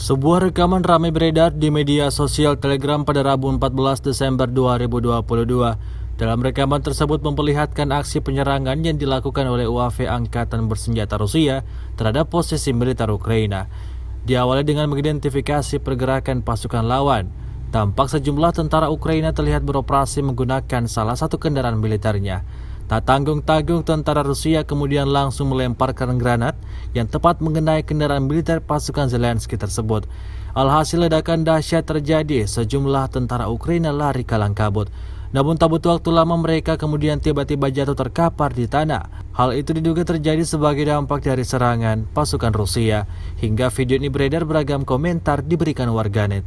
Sebuah rekaman ramai beredar di media sosial Telegram pada Rabu 14 Desember 2022. Dalam rekaman tersebut memperlihatkan aksi penyerangan yang dilakukan oleh UAV Angkatan Bersenjata Rusia terhadap posisi militer Ukraina. Diawali dengan mengidentifikasi pergerakan pasukan lawan. Tampak sejumlah tentara Ukraina terlihat beroperasi menggunakan salah satu kendaraan militernya. Tak tanggung-tanggung, tentara Rusia kemudian langsung melemparkan granat yang tepat mengenai kendaraan militer pasukan Zelensky tersebut. Alhasil ledakan dahsyat terjadi, sejumlah tentara Ukraina lari kalang kabut. Namun tak butuh waktu lama mereka kemudian tiba-tiba jatuh terkapar di tanah. Hal itu diduga terjadi sebagai dampak dari serangan pasukan Rusia. Hingga video ini beredar, beragam komentar diberikan warganet.